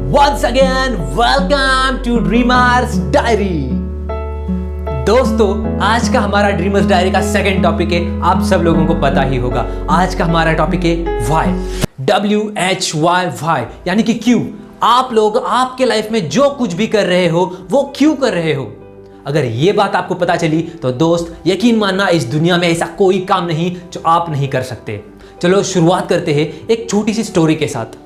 Once again, welcome to Dreamers Diary। दोस्तों, आज का हमारा ड्रीमर्स डायरी का सेकंड टॉपिक है। आप सब लोगों को पता ही होगा, आज का हमारा टॉपिक है व्हाई। WHY, यानी कि क्यों। आप लोग आपके लाइफ में जो कुछ भी कर रहे हो वो क्यों कर रहे हो। अगर ये बात आपको पता चली तो दोस्त यकीन मानना, इस दुनिया में ऐसा कोई काम नहीं जो आप नहीं कर सकते। चलो शुरुआत करते हैं एक छोटी सी स्टोरी के साथ।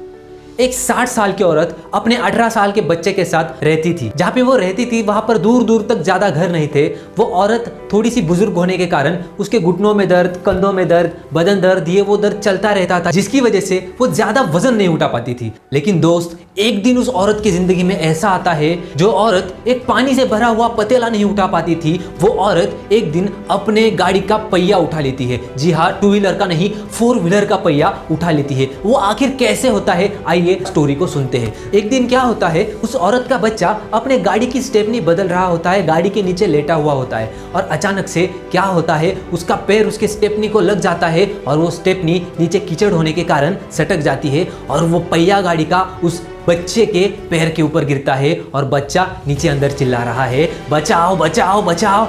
एक 60 साल की औरत अपने 18 साल के बच्चे के साथ रहती थी। जहाँ पे वो रहती थी वहां पर दूर दूर तक ज्यादा घर नहीं थे। वो औरत थोड़ी सी बुजुर्ग होने के कारण उसके घुटनों में दर्द, कंधों में दर्द, बदन दर्द, ये वो दर्द चलता रहता था, जिसकी वजह से वो ज्यादा वजन नहीं उठा पाती थी। लेकिन दोस्त, एक दिन उस औरत की जिंदगी में ऐसा आता है, जो औरत एक पानी से भरा हुआ पतीला नहीं उठा पाती थी, वो औरत एक दिन अपने गाड़ी का पहिया उठा लेती है। जी हाँ, 2 व्हीलर का नहीं, 4 व्हीलर का पहिया उठा लेती है। वो आखिर कैसे होता है, आइए स्टोरी को सुनते हैं। एक दिन क्या होता है, उस औरत का बच्चा अपने गाड़ी की स्टेपनी बदल रहा होता है, गाड़ी के नीचे लेटा हुआ होता है, और अचानक से क्या होता है, उसका पैर उसके स्टेपनी को लग जाता है और वो स्टेपनी नीचे कीचड़ होने के कारण सटक जाती है और वो पहिया गाड़ी का उस बच्चे के पैर के ऊपर गिरता है और बच्चा नीचे अंदर चिल्ला रहा है, बचाओ बचाओ बचाओ।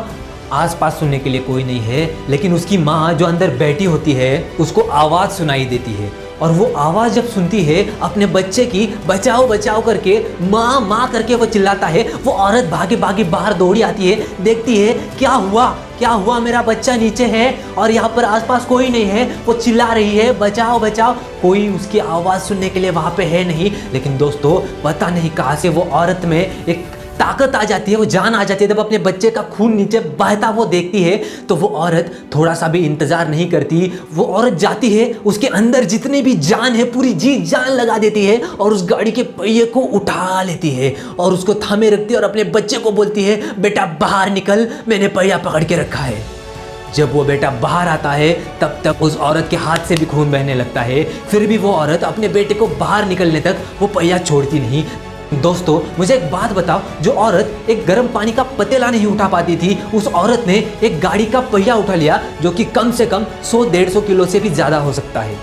आसपास सुनने के लिए कोई नहीं है, लेकिन उसकी माँ जो अंदर बैठी होती है उसको आवाज़ सुनाई देती है, और वो आवाज़ जब सुनती है अपने बच्चे की, बचाओ बचाओ करके, माँ माँ करके वो चिल्लाता है। वो औरत भागे भागे बाहर दौड़ी आती है, देखती है क्या हुआ, मेरा बच्चा नीचे है और यहाँ पर आसपास कोई नहीं है। वो चिल्ला रही है, बचाओ बचाओ, कोई उसकी आवाज़ सुनने के लिए वहाँ पे है नहीं। लेकिन दोस्तों, पता नहीं कहाँ से वो औरत में एक ताकत आ जाती है, वो जान आ जाती है। जब अपने बच्चे का खून नीचे बहता वो देखती है तो वो औरत थोड़ा सा भी इंतजार नहीं करती। वो औरत जाती है, उसके अंदर जितनी भी जान है पूरी जी जान लगा देती है और उस गाड़ी के पहिए को उठा लेती है और उसको थामे रखती है और अपने बच्चे को बोलती है, बेटा बाहर निकल, मैंने पहिया पकड़ के रखा है। जब वो बेटा बाहर आता है तब तक उस औरत के हाथ से भी खून बहने लगता है। फिर भी वो औरत अपने बेटे को बाहर निकलने तक वो पहिया छोड़ती नहीं। दोस्तों, मुझे एक बात बताओ, जो औरत एक गर्म पानी का पतीला नहीं उठा पाती थी, उस औरत ने एक गाड़ी का पहिया उठा लिया जो कि कम से कम 100-150 किलो से भी ज़्यादा हो सकता है।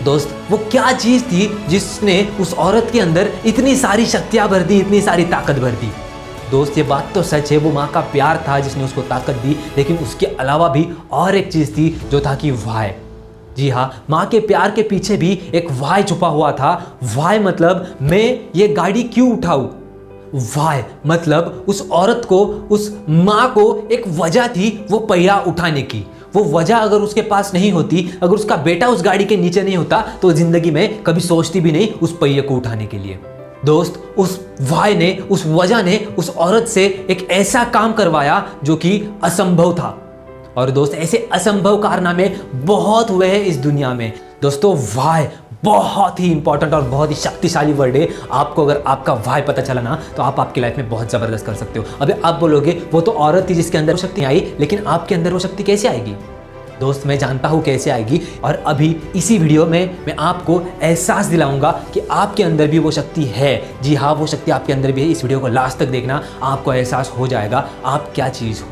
दोस्त, वो क्या चीज़ थी जिसने उस औरत के अंदर इतनी सारी शक्तियाँ भर दी, इतनी सारी ताकत भर दी। दोस्त, ये बात तो सच है, वो माँ का प्यार था जिसने उसको ताकत दी, लेकिन उसके अलावा भी और एक चीज़ थी जो था कि व्हाई। जी हाँ, माँ के प्यार के पीछे भी एक व्हाई छुपा हुआ था। व्हाई मतलब मैं ये गाड़ी क्यों उठाऊं। व्हाई मतलब उस औरत को, उस माँ को एक वजह थी वो पहिया उठाने की। वो वजह अगर उसके पास नहीं होती, अगर उसका बेटा उस गाड़ी के नीचे नहीं होता, तो जिंदगी में कभी सोचती भी नहीं उस पहिए को उठाने के लिए। दोस्त, उस व्हाई ने, उस वजह ने उस औरत से एक ऐसा काम करवाया जो कि असंभव था। और दोस्त, ऐसे असंभव कारनामे बहुत हुए हैं इस दुनिया में। दोस्तों, व्हाई बहुत ही इंपॉर्टेंट और बहुत ही शक्तिशाली वर्ड है। आपको अगर आपका व्हाई पता चला ना, तो आप आपकी लाइफ में बहुत ज़बरदस्त कर सकते हो। अभी आप बोलोगे वो तो औरत थी जिसके अंदर वो शक्ति आई, लेकिन आपके अंदर वो शक्ति कैसे आएगी। दोस्त, मैं जानता हूँ कैसे आएगी, और अभी इसी वीडियो में मैं आपको एहसास दिलाऊंगा कि आपके अंदर भी वो शक्ति है। जी हाँ, वो शक्ति आपके अंदर भी है। इस वीडियो को लास्ट तक देखना, आपको एहसास हो जाएगा आप क्या चीज़ हो।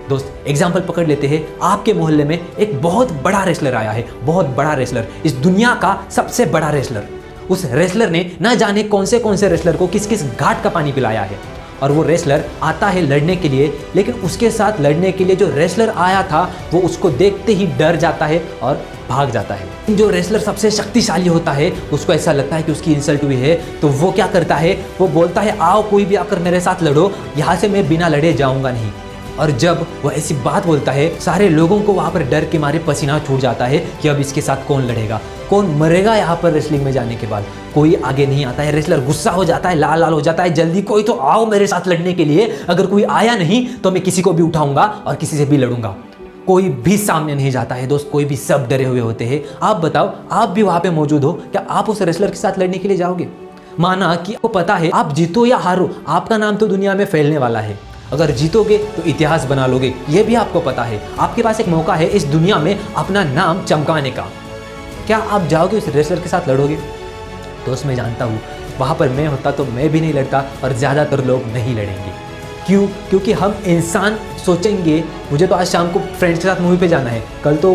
दोस्त, एग्जाम्पल पकड़ लेते हैं। आपके मोहल्ले में एक बहुत बड़ा रेसलर आया है, बहुत बड़ा रेसलर, इस दुनिया का सबसे बड़ा रेसलर। उस रेसलर ने ना जाने कौन से रेसलर को किस किस घाट का पानी पिलाया है, और वो रेसलर आता है लड़ने के लिए, लेकिन उसके साथ लड़ने के लिए जो रेसलर आया था वो उसको देखते ही डर जाता है और भाग जाता है। जो रेसलर सबसे शक्तिशाली होता है, उसको ऐसा लगता है कि उसकी इंसल्ट हुई है, तो वो क्या करता है, वो बोलता है, आओ कोई भी आकर मेरे साथ लड़ो, यहाँ से मैं बिना लड़े जाऊँगा नहीं। और जब वो ऐसी बात बोलता है, सारे लोगों को वहाँ पर डर के मारे पसीना छूट जाता है कि अब इसके साथ कौन लड़ेगा, कौन मरेगा। यहाँ पर रेसलिंग में जाने के बाद कोई आगे नहीं आता है। रेसलर गुस्सा हो जाता है, लाल लाल हो जाता है, जल्दी कोई तो आओ मेरे साथ लड़ने के लिए। अगर कोई आया नहीं तो मैं किसी को भी उठाऊंगा और किसी से भी लड़ूंगा। कोई भी सामने नहीं जाता है दोस्त, कोई भी, सब डरे हुए होते हैं। आप बताओ, आप भी वहाँ पे मौजूद हो, क्या आप उस रेसलर के साथ लड़ने के लिए जाओगे। माना कि आपको पता है आप जीतो या हारो, आपका नाम तो दुनिया में फैलने वाला है। अगर जीतोगे तो इतिहास बना लोगे, ये भी आपको पता है। आपके पास एक मौका है इस दुनिया में अपना नाम चमकाने का। क्या आप जाओगे उस रेसलर के साथ लड़ोगे। दोस्त, मैं जानता हूँ वहाँ पर मैं होता तो मैं भी नहीं लड़ता और ज़्यादातर लोग नहीं लड़ेंगे। क्यों? क्योंकि हम इंसान सोचेंगे मुझे तो आज शाम को फ्रेंड्स के साथ मूवी पे जाना है, कल तो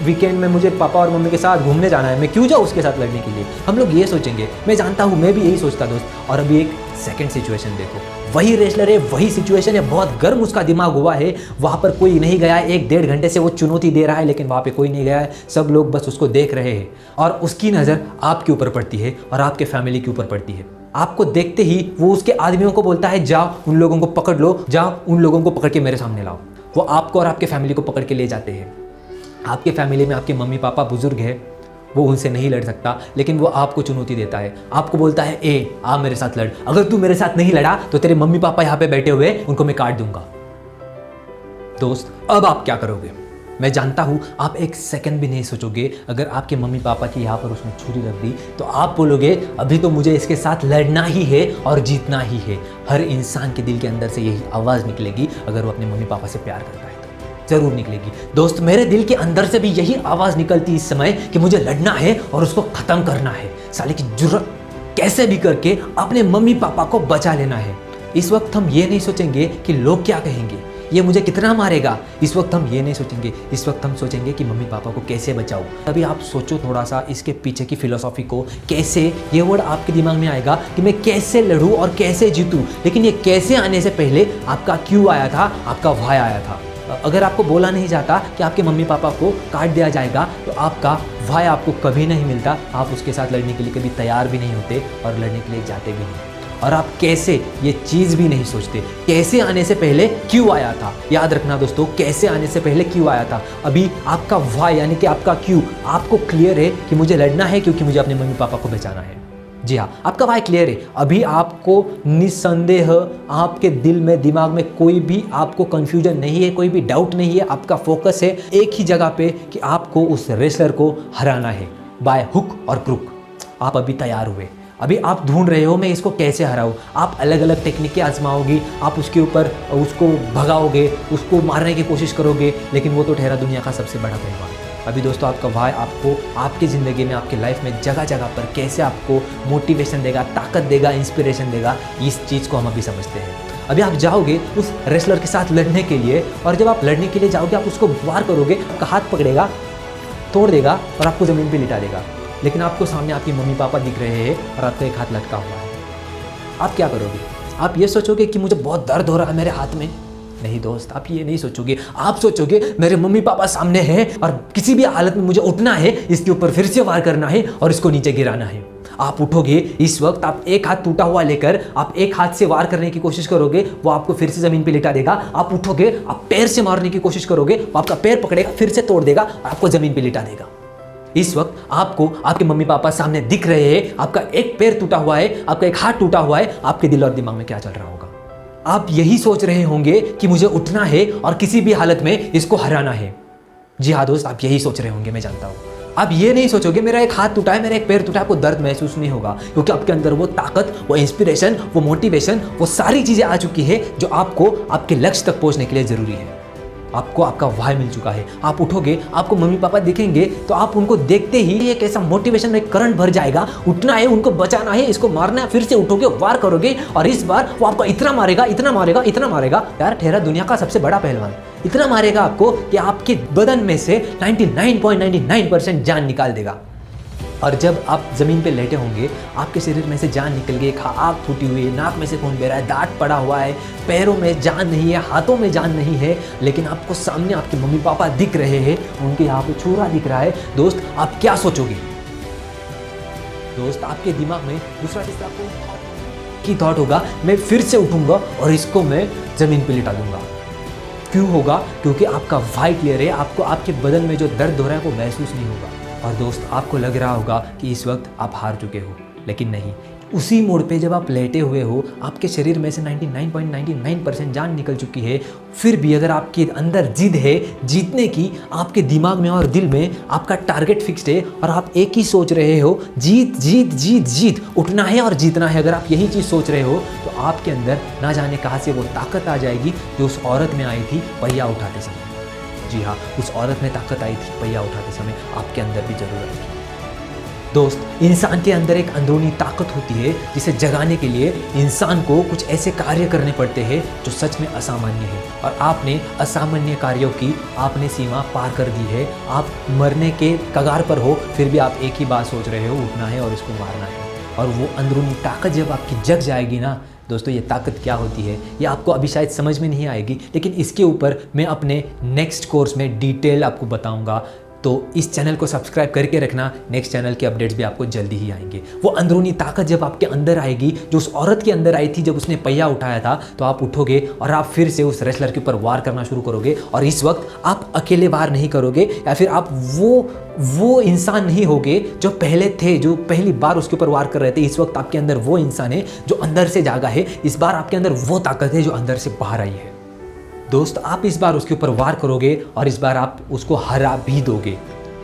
वीकेंड में मुझे पापा और मम्मी के साथ घूमने जाना है, मैं क्यों जाऊँ उसके साथ लड़ने के लिए। हम लोग ये सोचेंगे, मैं जानता हूँ, मैं भी यही सोचता दोस्त। और अभी एक सेकंड सिचुएशन देखो, वही रेसलर है, वही सिचुएशन है, बहुत गर्म उसका दिमाग हुआ है, वहाँ पर कोई नहीं गया है, 1-1.5 घंटे से वो चुनौती दे रहा है, लेकिन वहाँ पे कोई नहीं गया है, सब लोग बस उसको देख रहे हैं। और उसकी नज़र आपके ऊपर पड़ती है और आपके फैमिली के ऊपर पड़ती है। आपको देखते ही वो उसके आदमियों को बोलता है, जाओ उन लोगों को पकड़ लो, जाओ उन लोगों को पकड़ के मेरे सामने लाओ। वो आपको और आपके फैमिली को पकड़ के ले जाते हैं। आपके फैमिली में आपके मम्मी पापा बुजुर्ग है, वो उनसे नहीं लड़ सकता, लेकिन वो आपको चुनौती देता है, आपको बोलता है ए आ मेरे साथ लड़, अगर तू मेरे साथ नहीं लड़ा तो तेरे मम्मी पापा यहाँ पे बैठे हुए उनको मैं काट दूंगा। दोस्त अब आप क्या करोगे? मैं जानता हूँ आप एक सेकंड भी नहीं सोचोगे। अगर आपके मम्मी पापा की यहाँ पर उसने छुरी रख दी तो आप बोलोगे अभी तो मुझे इसके साथ लड़ना ही है और जीतना ही है। हर इंसान के दिल के अंदर से यही आवाज़ निकलेगी, अगर वो अपने मम्मी पापा से प्यार करता है तो जरूर निकलेगी। दोस्त मेरे दिल के अंदर से भी यही आवाज़ निकलती इस समय कि मुझे लड़ना है और उसको ख़त्म करना है। साले की जुर्रत कैसे भी करके अपने मम्मी पापा को बचा लेना है। इस वक्त हम ये नहीं सोचेंगे कि लोग क्या कहेंगे, ये मुझे कितना मारेगा, इस वक्त हम ये नहीं सोचेंगे। इस वक्त हम सोचेंगे कि मम्मी पापा को कैसे बचाऊं। तभी आप सोचो थोड़ा सा इसके पीछे की फिलोसॉफी को, कैसे ये वर्ड आपके दिमाग में आएगा कि मैं कैसे लड़ूं और कैसे जीतूं। लेकिन ये कैसे आने से पहले आपका क्यों आया था, आपका व्हाई आया था। अगर आपको बोला नहीं जाता कि आपके मम्मी पापा को काट दिया जाएगा तो आपका व्हाई आपको कभी नहीं मिलता, आप उसके साथ लड़ने के लिए कभी तैयार भी नहीं होते और लड़ने के लिए जाते भी नहीं। और आप कैसे ये चीज़ भी नहीं सोचते, कैसे आने से पहले क्यों आया था। याद रखना दोस्तों, कैसे आने से पहले क्यों आया था। अभी आपका व्हाई यानी कि आपका क्यों आपको क्लियर है कि मुझे लड़ना है क्योंकि मुझे अपने मम्मी पापा को बचाना है। जी हाँ, आपका व्हाई क्लियर है। अभी आपको निस्संदेह आपके दिल में दिमाग में कोई भी आपको कंफ्यूजन नहीं है, कोई भी डाउट नहीं है। आपका फोकस है एक ही जगह पे कि आपको उस रेसलर को हराना है बाय हुक और क्रुक। आप अभी तैयार हुए, अभी आप ढूंढ रहे हो मैं इसको कैसे हराऊं। आप अलग अलग टेक्निकें आजमाओगी, आप उसके ऊपर उसको भगाओगे, उसको मारने की कोशिश करोगे, लेकिन वो तो ठहरा दुनिया का सबसे बड़ा पहलवान। अभी दोस्तों आपका भाई आपको आपकी ज़िंदगी में, आपकी लाइफ में जगह जगह पर कैसे आपको मोटिवेशन देगा, ताकत देगा, इंस्पिरेशन देगा, इस चीज़ को हम अभी समझते हैं। अभी आप जाओगे उस रेसलर के साथ लड़ने के लिए, और जब आप लड़ने के लिए जाओगे आप उसको वार करोगे, आपका हाथ पकड़ेगा, तोड़ देगा और आपको ज़मीन पर लिटा देगा। लेकिन आपको सामने आपके मम्मी पापा दिख रहे हैं और आपका एक हाथ लटका हुआ है। आप क्या करोगे? आप ये सोचोगे कि मुझे बहुत दर्द हो रहा है मेरे हाथ में? नहीं दोस्त, आप ये नहीं सोचोगे। आप सोचोगे मेरे मम्मी पापा सामने हैं और किसी भी हालत में मुझे उठना है, इसके ऊपर फिर से वार करना है और इसको नीचे गिराना है। आप उठोगे, इस वक्त आप एक हाथ टूटा हुआ लेकर आप एक हाथ से वार करने की कोशिश करोगे, वो आपको फिर से ज़मीन पे लिटा देगा। आप उठोगे, आप पैर से मारने की कोशिश करोगे, वो आपका पैर पकड़ेगा, फिर से तोड़ देगा, आपको ज़मीन पे लिटा देगा। इस वक्त आपको आपके मम्मी पापा सामने दिख रहे हैं, आपका एक पैर टूटा हुआ है, आपका एक हाथ टूटा हुआ है। आपके दिल और दिमाग में क्या चल रहा होगा? आप यही सोच रहे होंगे कि मुझे उठना है और किसी भी हालत में इसको हराना है। जी हाँ दोस्त, आप यही सोच रहे होंगे, मैं जानता हूँ। आप ये नहीं सोचोगे मेरा एक हाथ टूटा है, मेरा एक पैर टूटा है, आपको दर्द महसूस नहीं होगा, क्योंकि आपके अंदर वो ताकत, वो इंस्पिरेशन, वो मोटिवेशन, वो सारी चीज़ें आ चुकी है जो आपको आपके लक्ष्य तक पहुँचने के लिए ज़रूरी है। आपको आपका व्हाई मिल चुका है। आप उठोगे, आपको मम्मी पापा दिखेंगे तो आप उनको देखते ही एक ऐसा मोटिवेशन में करंट भर जाएगा, उठना है, उनको बचाना है, इसको मारना है। फिर से उठोगे, वार करोगे और इस बार वो आपको इतना मारेगा, इतना मारेगा, इतना मारेगा, यार ठहरा दुनिया का सबसे बड़ा पहलवान, इतना मारेगा आपको कि आपके बदन में से 99.99% जान निकाल देगा। और जब आप ज़मीन पे लेटे होंगे, आपके शरीर में से जान निकल गई, आँख फूटी हुई है, नाक में से खून बह रहा है, दांत पड़ा हुआ है, पैरों में जान नहीं है, हाथों में जान नहीं है, लेकिन आपको सामने आपके मम्मी पापा दिख रहे हैं, उनके यहाँ पे छुरा दिख रहा है। दोस्त आप क्या सोचोगे? दोस्त आपके दिमाग में दूसरा तीसरा की थॉट होगा, मैं फिर से उठूंगा और इसको मैं ज़मीन पे लिटा दूंगा। क्यों होगा? क्योंकि आपका व्हाई क्लियर है, आपको आपके बदन में जो दर्द हो रहा है वो महसूस नहीं होगा। और दोस्त आपको लग रहा होगा कि इस वक्त आप हार चुके हो, लेकिन नहीं। उसी मोड़ पे जब आप लेटे हुए हो, आपके शरीर में से 99.99% जान निकल चुकी है, फिर भी अगर आपके अंदर जिद है जीतने की, आपके दिमाग में और दिल में आपका टारगेट फिक्स्ड है और आप एक ही सोच रहे हो, जीत जीत जीत जीत, उठना है और जीतना है। अगर आप यही चीज़ सोच रहे हो तो आपके अंदर ना जाने कहाँ से वो ताकत आ जाएगी जो उस औरत में आई थी पहिया उठाते समय। जी हाँ, उस औरत में ताकत आई थी पहिया उठाते समय, आपके अंदर भी जरूर आएगी। दोस्त, इंसान के अंदर एक अंदरूनी ताकत होती है जिसे जगाने के लिए इंसान को कुछ ऐसे कार्य करने पड़ते हैं जो सच में असामान्य है। और आपने असामान्य कार्यों की आपने सीमा पार कर दी है। आप मरने के कगार पर हो, फिर भी आप एक ही बात सोच रहे हो, उठना है और इसको मारना है। और वो अंदरूनी ताकत जब आपकी जग जाएगी ना दोस्तों, ये ताकत क्या होती है ये आपको अभी शायद समझ में नहीं आएगी, लेकिन इसके ऊपर मैं अपने नेक्स्ट कोर्स में डिटेल आपको बताऊंगा। तो इस चैनल को सब्सक्राइब करके रखना, नेक्स्ट चैनल के अपडेट्स भी आपको जल्दी ही आएंगे। वो अंदरूनी ताकत जब आपके अंदर आएगी, जो उस औरत के अंदर आई थी जब उसने पहिया उठाया था, तो आप उठोगे और आप फिर से उस रेसलर के ऊपर वार करना शुरू करोगे। और इस वक्त आप अकेले वार नहीं करोगे, या फिर आप वो इंसान नहीं होगे जो पहले थे, जो पहली बार उसके ऊपर वार कर रहे थे। इस वक्त आपके अंदर वो इंसान है जो अंदर से जागा है। इस बार आपके अंदर वो ताकत है जो अंदर से बाहर आई है। दोस्त, आप इस बार उसके ऊपर वार करोगे और इस बार आप उसको हरा भी दोगे।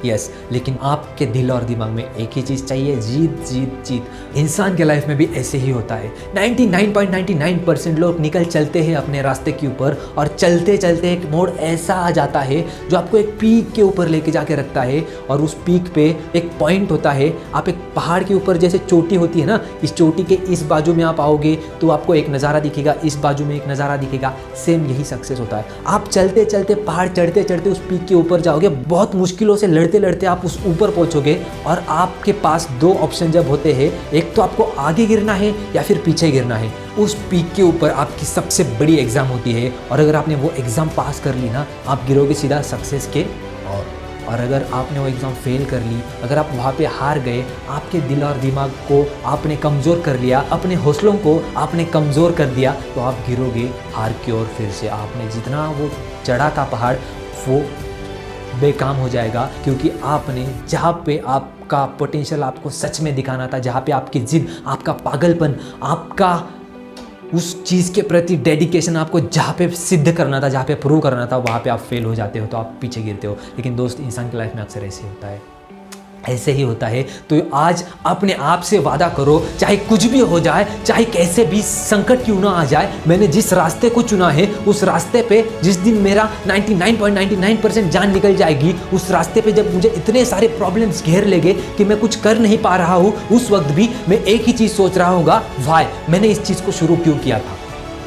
यस, लेकिन आपके दिल और दिमाग में एक ही चीज़ चाहिए, जीत जीत जीत। इंसान के लाइफ में भी ऐसे ही होता है। 99.99% लोग निकल चलते हैं अपने रास्ते के ऊपर, और चलते चलते एक मोड़ ऐसा आ जाता है जो आपको एक पीक के ऊपर लेके जाके रखता है। और उस पीक पे एक पॉइंट होता है। आप एक पहाड़ के ऊपर, जैसे चोटी होती है ना, इस चोटी के इस बाजू में आप आओगे तो आपको एक नज़ारा दिखेगा, इस बाजू में एक नज़ारा दिखेगा। सेम यही सक्सेस होता है। आप चलते चलते पहाड़ चढ़ते चढ़ते उस पीक के ऊपर जाओगे, बहुत मुश्किलों से लड़ते लड़ते आप उस ऊपर पहुंचोगे। और आपके पास दो ऑप्शन जब होते हैं, एक तो आपको आगे गिरना है या फिर पीछे गिरना है। उस पीक के ऊपर आपकी सबसे बड़ी एग्जाम होती है, और अगर आपने वो एग्जाम पास कर ली ना, आप गिरोगे सीधा सक्सेस के और अगर आपने वो एग्ज़ाम फेल कर ली, अगर आप वहाँ पे हार गए, आपके दिल और दिमाग को आपने कमज़ोर कर लिया, अपने हौसलों को आपने कमज़ोर कर दिया, तो आप गिरोगे हार की ओर। फिर से आपने जितना वो चढ़ा था पहाड़, वो बेकाम हो जाएगा, क्योंकि आपने जहाँ पे आपका पोटेंशियल आपको सच में दिखाना था, जहाँ पे आपकी जिद, आपका पागलपन, आपका उस चीज़ के प्रति डेडिकेशन आपको जहाँ पे सिद्ध करना था, जहाँ पे प्रूव करना था, वहाँ पे आप फेल हो जाते हो, तो आप पीछे गिरते हो। लेकिन दोस्त, इंसान की लाइफ में अक्सर ऐसे होता है, ऐसे ही होता है। तो आज अपने आप से वादा करो, चाहे कुछ भी हो जाए, चाहे कैसे भी संकट क्यों ना आ जाए, मैंने जिस रास्ते को चुना है, उस रास्ते पे जिस दिन मेरा 99.99% जान निकल जाएगी, उस रास्ते पे जब मुझे इतने सारे प्रॉब्लम्स घेर लेंगे कि मैं कुछ कर नहीं पा रहा हूँ, उस वक्त भी मैं एक ही चीज़ सोच रहा होगा, वाई मैंने इस चीज़ को शुरू क्यों किया था।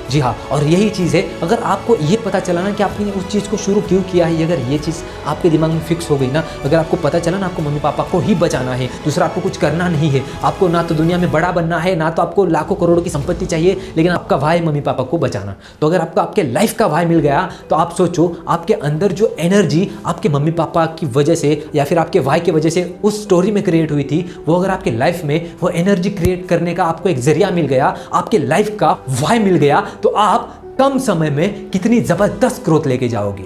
जी हाँ, और यही चीज़ है। अगर आपको ये पता चला ना कि आपने उस चीज़ को शुरू क्यों किया है, अगर ये चीज़ आपके दिमाग में फिक्स हो गई ना, अगर आपको पता चला ना आपको मम्मी पापा को ही बचाना है, दूसरा आपको कुछ करना नहीं है, आपको ना तो दुनिया में बड़ा बनना है, ना तो आपको लाखों करोड़ों की संपत्ति चाहिए, लेकिन आपका वाई मम्मी पापा को बचाना। तो अगर आपको आपके लाइफ का वाई मिल गया, तो आप सोचो आपके अंदर जो एनर्जी आपके मम्मी पापा की वजह से या फिर आपके वाई की वजह से उस स्टोरी में क्रिएट हुई थी, वो अगर आपके लाइफ में वो एनर्जी क्रिएट करने का आपको एक जरिया मिल गया, आपके लाइफ का वाई मिल गया, तो आप कम समय में कितनी जबरदस्त ग्रोथ लेके जाओगे।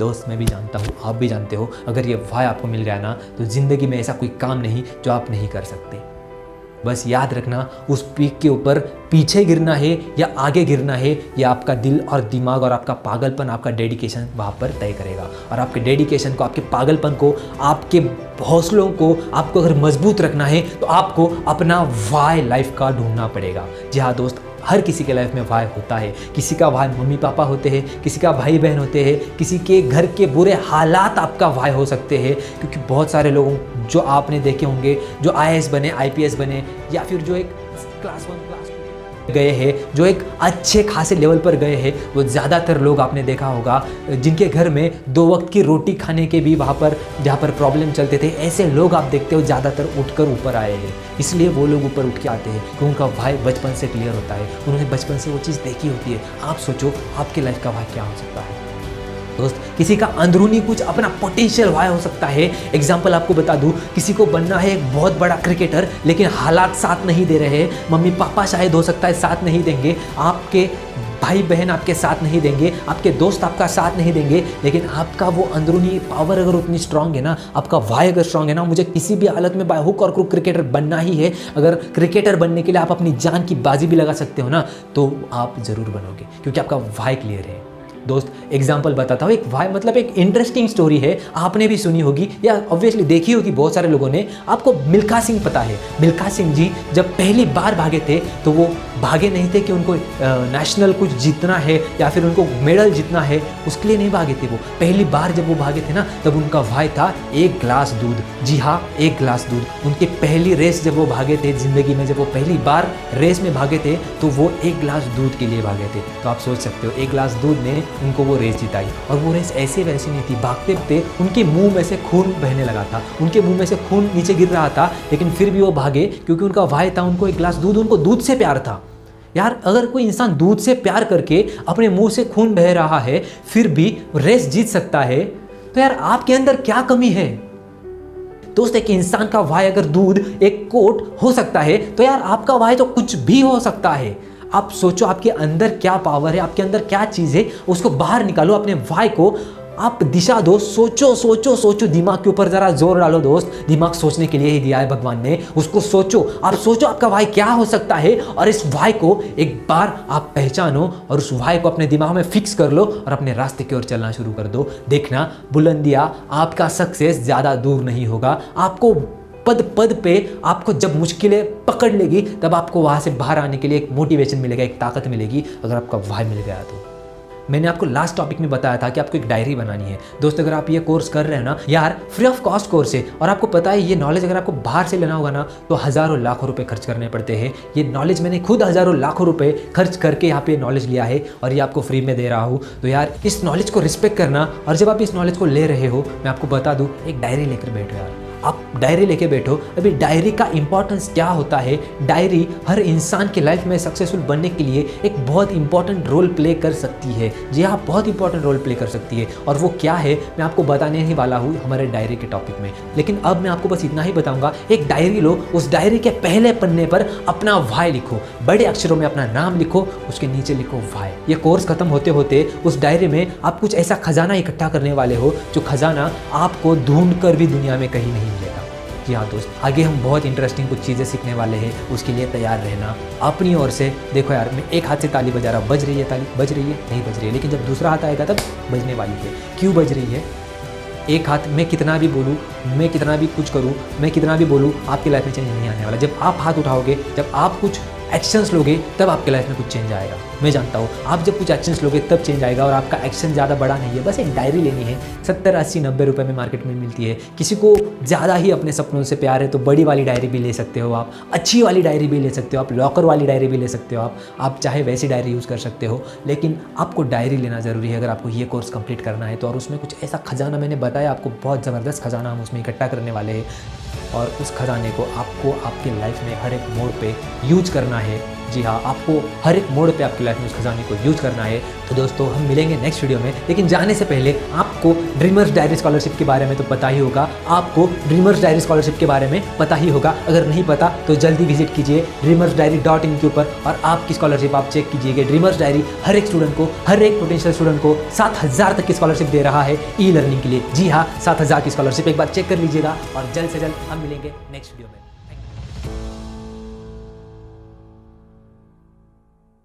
दोस्त, मैं भी जानता हूँ, आप भी जानते हो, अगर ये वाई आपको मिल गया ना, तो जिंदगी में ऐसा कोई काम नहीं जो आप नहीं कर सकते। बस याद रखना, उस पीक के ऊपर पीछे गिरना है या आगे गिरना है, या आपका दिल और दिमाग और आपका पागलपन, आपका डेडिकेशन वहाँ पर तय करेगा। और आपके डेडिकेशन को, आपके पागलपन को, आपके हौसलों को आपको अगर मजबूत रखना है, तो आपको अपना वाई लाइफ का ढूंढना पड़ेगा। जी हाँ दोस्त, हर किसी के लाइफ में वाई होता है। किसी का वाई मम्मी पापा होते हैं, किसी का भाई बहन होते हैं, किसी के घर के बुरे हालात आपका वाई हो सकते हैं। क्योंकि बहुत सारे लोगों जो आपने देखे होंगे, जो IAS बने, IPS बने, या फिर जो एक क्लास 1 क्लास 2 गए हैं, जो एक अच्छे खासे लेवल पर गए हैं, वो ज़्यादातर लोग आपने देखा होगा जिनके घर में 2 वक्त की रोटी खाने के भी वहाँ पर जहाँ पर प्रॉब्लम चलते थे, ऐसे लोग आप देखते हो ज़्यादातर उठकर ऊपर आए हैं। इसलिए वो लोग ऊपर उठ के आते हैं कि उनका वाई बचपन से क्लियर होता है, उन्होंने बचपन से वो चीज़ देखी होती है। आप सोचो आपके लाइफ का वाई क्या हो सकता है। दोस्त, किसी का अंदरूनी कुछ अपना पोटेंशियल वाई हो सकता है। एग्जाम्पल आपको बता दूं, किसी को बनना है एक बहुत बड़ा क्रिकेटर, लेकिन हालात साथ नहीं दे रहे हैं, मम्मी पापा शायद हो सकता है साथ नहीं देंगे, आपके भाई बहन आपके साथ नहीं देंगे, आपके दोस्त आपका साथ नहीं देंगे, लेकिन आपका वो अंदरूनी पावर अगर उतनी स्ट्रांग है ना, आपका वाई अगर स्ट्रांग है ना, मुझे किसी भी हालत में बाय हुक और क्रुक क्रिकेटर बनना ही है, अगर क्रिकेटर बनने के लिए आप अपनी जान की बाजी भी लगा सकते हो ना, तो आप ज़रूर बनोगे, क्योंकि आपका वाई क्लियर है। दोस्त एग्जाम्पल बताता हूँ, एक भाई मतलब एक इंटरेस्टिंग स्टोरी है, आपने भी सुनी होगी या ऑब्वियसली देखी होगी बहुत सारे लोगों ने। आपको मिल्खा सिंह पता है? मिल्खा सिंह जी जब पहली बार भागे थे तो वो भागे नहीं थे कि उनको नेशनल कुछ जीतना है या फिर उनको मेडल जीतना है, उसके लिए नहीं भागे थे। वो पहली बार जब वो भागे थे ना, तब उनका भाई था 1 गिलास दूध। जी हाँ, 1 गिलास दूध। उनकी पहली रेस जब वो भागे थे ज़िंदगी में, जब वो पहली बार रेस में भागे थे तो वो 1 गिलास दूध के लिए भागे थे। तो आप सोच सकते हो 1 गिलास दूध ने उनको वो रेस जिताई। और वो रेस ऐसे वैसे नहीं थी, भागते भागते उनके मुंह में से खून बहने लगा था, उनके मुंह में से खून नीचे गिर रहा था, लेकिन फिर भी वो भागे क्योंकि उनका भाई था, उनको 1 गिलास दूध, उनको दूध से प्यार था। यार अगर कोई इंसान दूध से प्यार करके अपने मुंह से खून बह रहा है फिर भी रेस जीत सकता है, तो यार आपके अंदर क्या कमी है? दोस्त, एक इंसान का भाई अगर दूध एक कोट हो सकता है तो यार आपका भाई तो कुछ भी हो सकता है। आप सोचो आपके अंदर क्या पावर है, आपके अंदर क्या चीज़ है, उसको बाहर निकालो, अपने भाई को आप दिशा दो। सोचो सोचो सोचो, दिमाग के ऊपर ज़रा जोर डालो दोस्त, दिमाग सोचने के लिए ही दिया है भगवान ने, उसको सोचो। आप सोचो आपका भाई क्या हो सकता है और इस भाई को एक बार आप पहचानो और उस भाई को अपने दिमाग में फिक्स कर लो और अपने रास्ते की ओर चलना शुरू कर दो। देखना बुलंदियाँ, आपका सक्सेस ज़्यादा दूर नहीं होगा। आपको पद पद पे आपको जब मुश्किलें पकड़ लेगी तब आपको वहाँ से बाहर आने के लिए एक मोटिवेशन मिलेगा, एक ताकत मिलेगी, अगर आपका भाई मिल गया तो। मैंने आपको लास्ट टॉपिक में बताया था कि आपको एक डायरी बनानी है। दोस्त, अगर आप ये कोर्स कर रहे हो ना यार, फ्री ऑफ कॉस्ट कोर्स है और आपको पता है ये नॉलेज अगर आपको बाहर से लेना होगा ना तो हज़ारों लाखों रुपए खर्च करने पड़ते हैं। ये नॉलेज मैंने खुद हज़ारों लाखों रुपए खर्च करके यहाँ पे नॉलेज लिया है और ये आपको फ्री में दे रहा हूँ। तो यार इस नॉलेज को रिस्पेक्ट करना, और जब आप इस नॉलेज को ले रहे हो मैं आपको बता दूँ, एक डायरी लेकर बैठो यार, आप डायरी लेके बैठो। अभी डायरी का इंपॉर्टेंस क्या होता है, डायरी हर इंसान की लाइफ में सक्सेसफुल बनने के लिए एक बहुत इंपॉर्टेंट रोल प्ले कर सकती है। जी हाँ, बहुत इंपॉर्टेंट रोल प्ले कर सकती है, और वो क्या है मैं आपको बताने ही वाला हूँ हमारे डायरी के टॉपिक में। लेकिन अब मैं आपको बस इतना ही बताऊंगा, एक डायरी लो, उस डायरी के पहले पन्ने पर अपना भाई लिखो, बड़े अक्षरों में अपना नाम लिखो, उसके नीचे लिखो भाई। ये कोर्स खत्म होते होते उस डायरी में आप कुछ ऐसा खजाना इकट्ठा करने वाले हो जो खजाना आपको ढूंढ कर भी दुनिया में कहीं नहीं मिलेगा। जी हाँ दोस्त, आगे हम बहुत इंटरेस्टिंग कुछ चीज़ें सीखने वाले हैं, उसके लिए तैयार रहना अपनी ओर से। देखो यार, मैं एक हाथ से ताली बजा रहा हूँ, बज रही है ताली, बज रही है नहीं बज रही है, लेकिन जब दूसरा हाथ आएगा तब बजने वाली है। क्यों बज रही है? एक हाथ मैं कितना भी बोलूँ, मैं कितना भी कुछ करूँ, मैं कितना भी बोलूँ, आपकी लाइफ में चेंज नहीं आने वाला। जब आप हाथ उठाओगे, जब आप कुछ एक्शंस लोगे, तब आपके लाइफ में कुछ चेंज आएगा। मैं जानता हूँ आप जब कुछ एक्शंस लोगे तब चेंज आएगा, और आपका एक्शन ज़्यादा बड़ा नहीं है, बस एक डायरी लेनी है। 70, 80, 90 रुपये में मार्केट में मिलती है। किसी को ज़्यादा ही अपने सपनों से प्यार है तो बड़ी वाली डायरी भी ले सकते हो आप, अच्छी वाली डायरी भी ले सकते हो आप, लॉकर वाली डायरी भी ले सकते हो आप चाहे वैसी डायरी यूज़ कर सकते हो, लेकिन आपको डायरी लेना ज़रूरी है अगर आपको ये कोर्स कंप्लीट करना है तो। और उसमें कुछ ऐसा खजाना मैंने बताया आपको, बहुत ज़बरदस्त खजाना हम उसमें इकट्ठा करने वाले हैं, और उस खजाने को आपको आपकी लाइफ में हर एक मोड़ पे यूज करना है। जी हाँ, आपको हर एक मोड़ पे आपकी लाइफ में उस खजाने को यूज करना है। तो दोस्तों हम मिलेंगे नेक्स्ट वीडियो में, लेकिन जाने से पहले आपको ड्रीमर्स डायरी स्कॉलरशिप के बारे में तो पता ही होगा, आपको ड्रीमर्स डायरी स्कॉलरशिप के बारे में पता ही होगा। अगर नहीं पता तो जल्दी विजिट कीजिए dreamersdiary.in के ऊपर और आपकी स्कॉलरशिप आप चेक कीजिएगा। ड्रीमर्स डायरी हर एक स्टूडेंट को, हर एक पोटेंशियल स्टूडेंट को 7000 तक की स्कॉलरशिप दे रहा है ई लर्निंग के लिए। जी हाँ, 7000 की स्कॉलरशिप एक बार चेक कर लीजिएगा, और जल्द से जल्द हम मिलेंगे नेक्स्ट वीडियो में।